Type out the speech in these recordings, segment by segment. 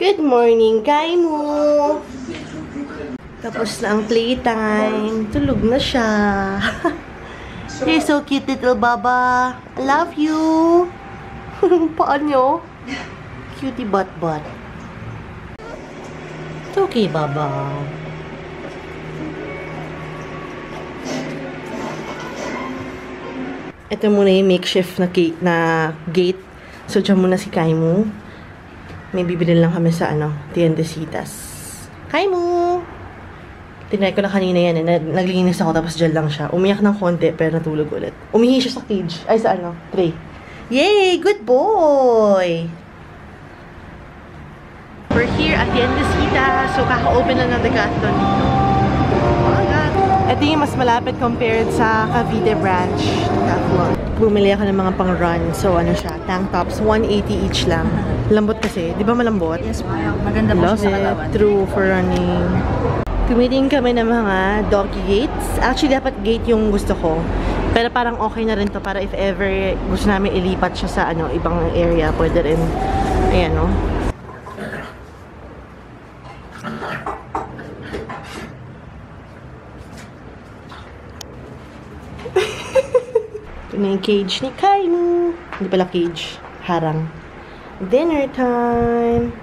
Good morning, Kaimu! Tapos na ang playtime. Tulog na siya. You're so cute, little Baba. I love you. Paan nyo? Cutie butt. It's okay, Baba. Ito muna yung makeshift na gate. So, dyan muna si Kaimu. May bibili lang kami sa, Tiendesitas. Kaimu! Tinry ko na kanina yan, naglinis ako, tapos dyan lang siya. Umiyak ng konti, pero natulog ulit. Umihi siya sa cage. Ay, sa tray. Yay! Good boy! We're here at Tiendesitas. So, kaka-open lang ng Decathlon dito. Ito yung mas malapit compared sa Cavite branch. Bumili ako ng mga pang-run. So, siya, tank tops, 180 each lang. Lambot kasi. Di ba malambot? Yes, maganda po siya sa katawan. True for running. Tumitingin kami ng mga doggy gates. Actually, dapat gate yung gusto ko. Pero parang okay na rin to para if ever gusto namin ilipat siya sa ibang area, pwede rin. Ayan, no? Ito na yung cage ni Kaimu. Hindi pala cage. Harang. Dinner time.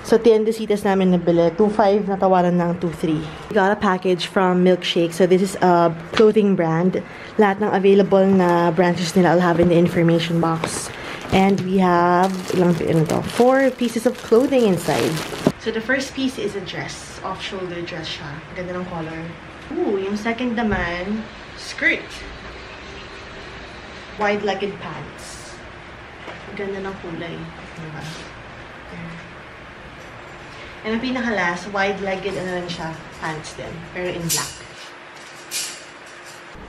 So, Tiendesitas namin nabili. 2.5 natawaran ng 2.3. We got a package from Milkshake. So, this is a clothing brand. Lahat ng available na branches nila I'll have in the information box. And we have, 4 pieces of clothing inside. So, the first piece is a dress. Off-shoulder dress siya. Ganda ng color. Ooh, yung second naman, skirt. Wide-legged pants. Ganda ng kulay. Diba? And ang pinaka-last, wide-legged, siya, pants din. Pero in black.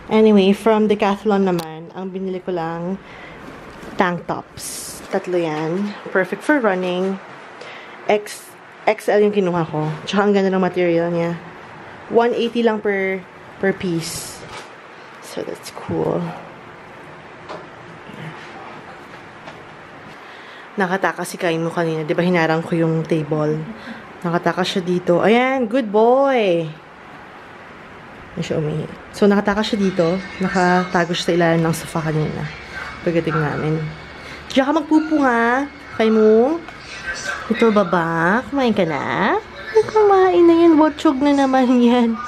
Anyway, from Decathlon naman, ang binili ko lang, tank tops. Tatlo yan. Perfect for running. XL yung kinuha ko. Tsaka ang ganda ng material niya. 180 lang per piece. So, that's cool. Nakatakas si Kaimu kanina. Diba hinarang ko yung table? Nakatakas siya dito. Ayan, good boy! Hindi siya umihi. So, nakatakas siya dito. Nakatago siya sa ilalim ng sofa kanina. Pagdating namin. Diyan ka magpupo ha, Kaimu? Ito baba? Kumain ka na? Kumain na yan. Botchog na naman yan.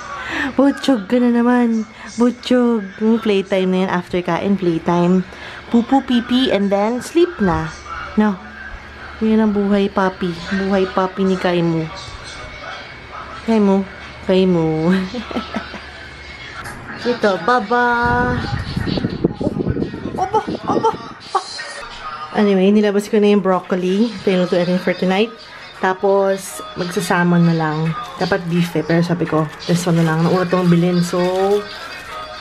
Botchog ka na naman. Botchog. Playtime na yan. After kain, playtime. Pupu, pipi, and then sleep na. No. Yan ang buhay papi. Buhay papi ni Kaimu. Kaimu. Ito, baba. Aba. Anyway, nilabas ko na yung broccoli. Ito yung lutuin for tonight. Tapos, magsasamon na lang. Dapat beef pero sabi ko, this one na lang. Nauna itong bilhin. So,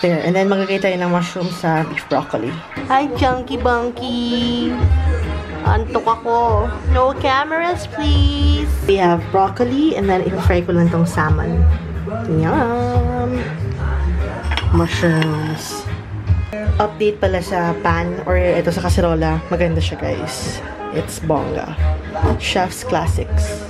there. And then, magagay tayo ng mushroom sa beef broccoli. Hi, Chunky Bunky! Antok ako. No cameras, please! We have broccoli, and then i-fry ko lang itong salmon. Yum! Mushrooms. Update pala sa pan, or ito sa kaserola. Maganda siya, guys. It's bongga. Chef's Classics.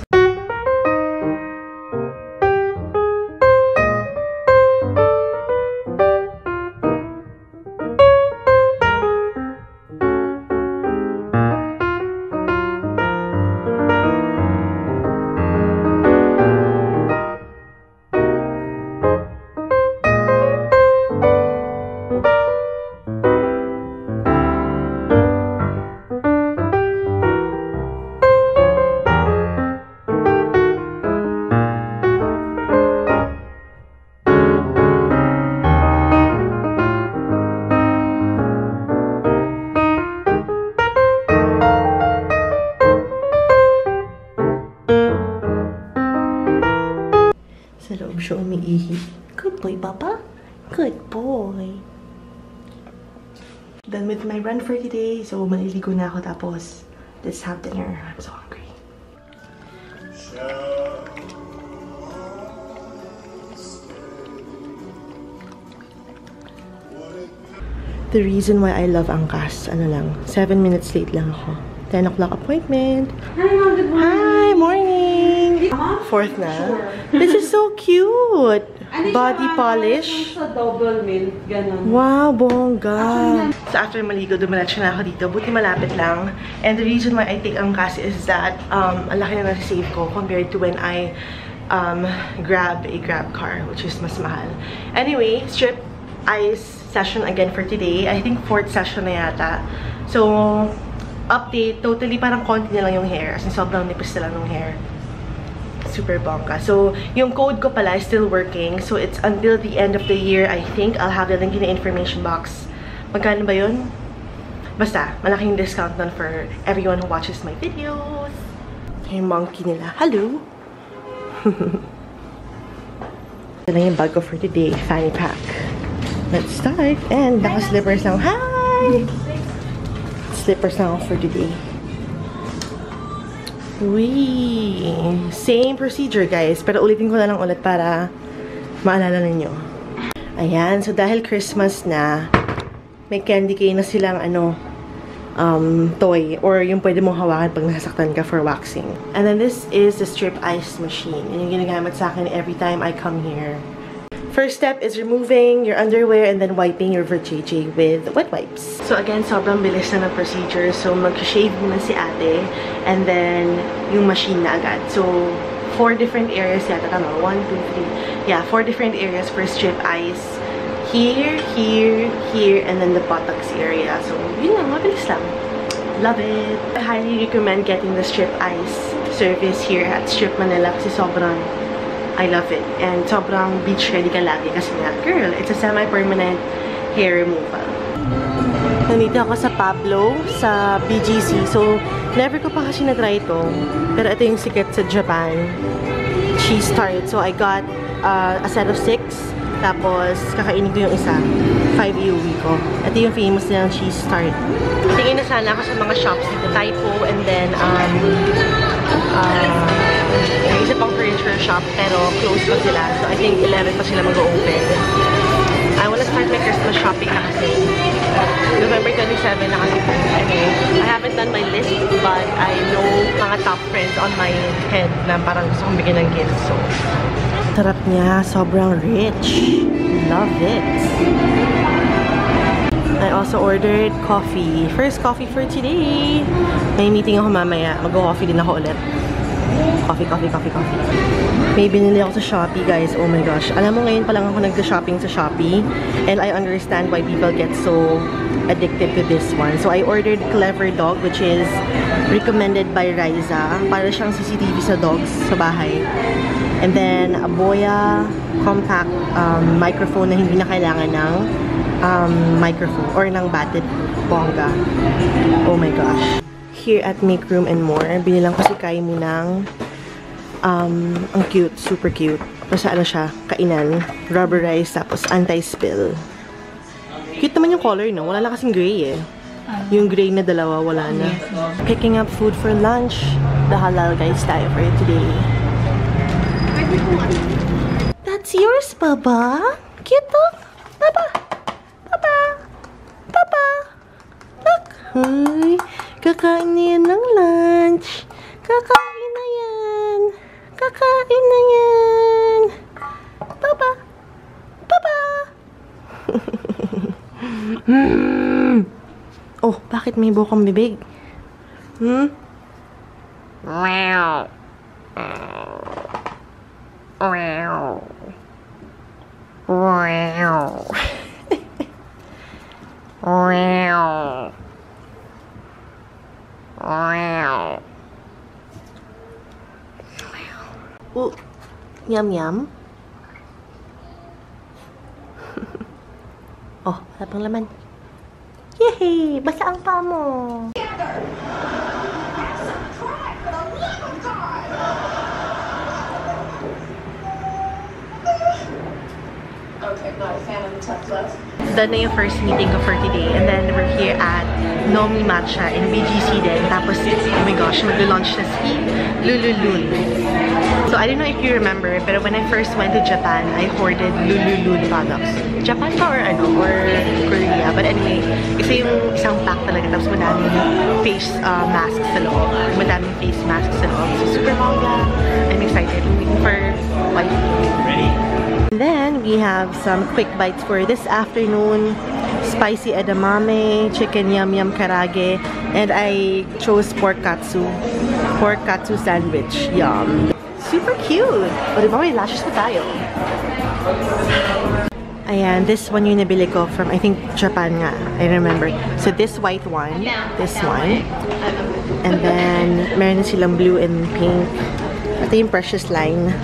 Sa loob siya umiihi. Good boy, Papa. Good boy. Done with my run for today. So, maliligo na ako tapos let's have dinner. I'm so hungry. The reason why I love Angkas, 7 minutes late lang ako. 10 o'clock appointment. Hi, Mom. Good morning. Hi, morning! Fourth na. This is so cute! Body polish. Sa double mint, ganun. Wow, bongga! So after maligo, dumiretso na ako dito. Buti malapit lang. And the reason why I take angkas is that ang laki na nasa-save ko compared to when I grab a Grab car, which is mas mahal. Anyway, strip ice session again for today. I think 4th session na yata. So, update, totally parang konti na lang yung hair. As in, sobrang nipis na lang yung hair. Super bongga. So, yung code ko pala is still working. So, it's until the end of the year, I think. I'll have the link in the information box. Magkano ba yun? Basta, malaking discount nun for everyone who watches my videos. Yung monkey nila. Hello! Ito lang yung bag ko for today. Fanny pack. Let's start. And naka-slippers lang. Hi! Slippers na ako for today. Wee! Same procedure, guys. Pero ulitin ko na lang ulit para maalala ninyo. Ayan. So, dahil Christmas na, may candy cane na silang toy. Or yung pwede mong hawakan pag nasasaktan ka for waxing. And then this is the strip ice machine. Yun yung ginagamit sa akin every time I come here. First step is removing your underwear and then wiping your vajayjay with wet wipes. So again, sobrang bilis na ng procedure. So mag-shave muna si ate and then yung machine na agad. So 4 different areas yata. Tama, 1, 2, 3. Yeah, 4 different areas for strip ice. Here, here, here, and then the buttocks area. So yun lang, mabilis lang. Love it! I highly recommend getting the strip ice service here at Strip Manila kasi sobrang I love it. And sobrang beach ready ka lagi kasi nga, girl, it's a semi-permanent hair removal. Nandito ako sa Pablo, sa BGC. So, never ko pa kasi na-try ito. Pero ito yung sikat sa Japan. Cheese tart. So, I got a set of 6. Tapos, kakainin ko yung isa. 5 iuwi ko. Ito yung famous nilang cheese tart. Tingin na sana ako sa mga shops dito. Typo and then, yung isa pang furniture shop, pero close pa sila. So, I think 11 pa sila mag-open. I wanna start my Christmas shopping na kasi. November 27 na kasi. Anyway, I haven't done my list, but I know mga top friends on my head na parang gusto kong bigyan ng gifts. So, sarap niya. Sobrang rich. Love it. I also ordered coffee. First coffee for today. May meeting ako mamaya. Mag-coffee din ako ulit. Coffee. May binili ako sa Shopee, guys. Oh my gosh. Alam mo, ngayon pa lang ako nag-shopping sa Shopee. And I understand why people get so addicted to this one. So, I ordered Clever Dog, which is recommended by Riza. Para siyang CCTV sa dogs sa bahay. And then, a Boya compact microphone na hindi na kailangan ng microphone or ng battery. Bongga. Oh my gosh. Here at Make Room and More, binilang ko si Kai mo ng ang cute, super cute. Basta ano siya, kainan, rubberized, tapos anti-spill. Cute naman yung color, no? Wala lang kasing gray eh. Yung gray na dalawa, wala na. Picking up food for lunch. The halal guys tayo for today. That's yours, Baba. Cute, oh. Baba. Look. Hi. Kakain na yan ng lunch. Kakain na yan. Baba. Oh, bakit may bukang bibig? Wow. Oh, yum. Oh, wala pang laman. Yehey! Basa ang paa mo. Okay, not a fan of the tough love. done na yung first meeting ko for today. And then we're here at Nomi Matcha in BGC din. Tapos, oh my gosh, mag-launch na si Lululun. So, I don't know if you remember, but when I first went to Japan, I hoarded Lululun products. Japan pa or ano, or Korea. But anyway, kasi yung isang pack talaga. Tapos madaming face masks sa loob. Madaming face masks sa loob. So, super manga. I'm excited. I'm waiting for white. Ready? And then, we have some quick bites for this afternoon. Spicy edamame, chicken yum yum karage, and I chose pork katsu. Pork katsu sandwich. Yum. Super cute! O diba may lashes na tayo? Ayan, this one yung nabili ko from, I think, Japan nga. I remember. So, this white one. This one. And then, meron silang blue and pink. Ito yung Precious line.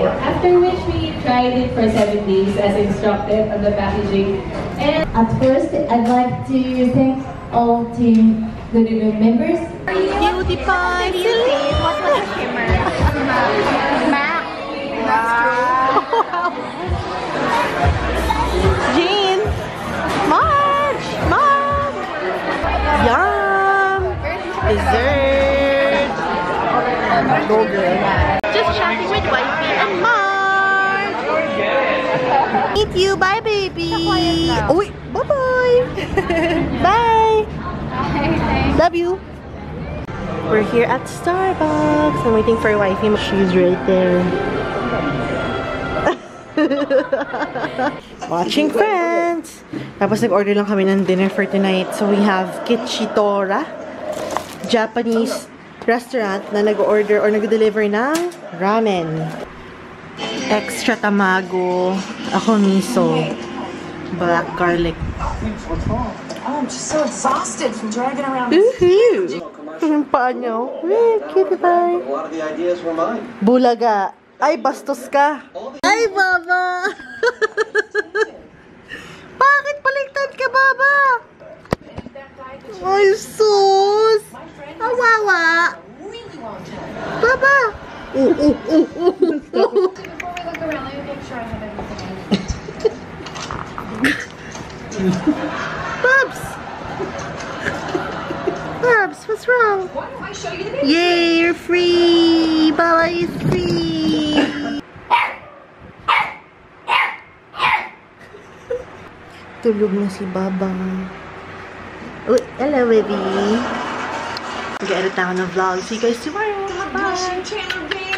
After which we tried it for 7 days as instructed on the packaging. And at first, I'd like to thank all team Lululun members. Beauty pie! What was the shimmer? MAC. That's true. Jean! Marge! Mom! Yum! Dessert! Go girl. Just chatting with Wifey and Marge! Meet you! Bye, baby! Oh, wait! Bye-bye! Bye! Love you! We're here at Starbucks. I'm waiting for Wifey. She's right there. Watching Friends! Tapos nag-order lang kami ng dinner for tonight. So we have Kichitora, Japanese restaurant na nag-order or nag-deliver ng ramen. Extra tamago, ako miso, black garlic. Oh, I'm just so exhausted from dragging around. Woohoo! Yung paa niyo. Cutie pie. A lot of the ideas were mine. Bulaga. Ay, bastos ka. Ay, Baba! Bakit baliktad ka, Baba? Ay, sus! Awawa! Baba! Babs! Babs, what's wrong? Why don't I show you the Yay, you're free! Baba is free! Tulog na si Baba. Uy, hello, baby. Mag-edit na ako ng vlog. See you guys tomorrow. Bye! channel, babe?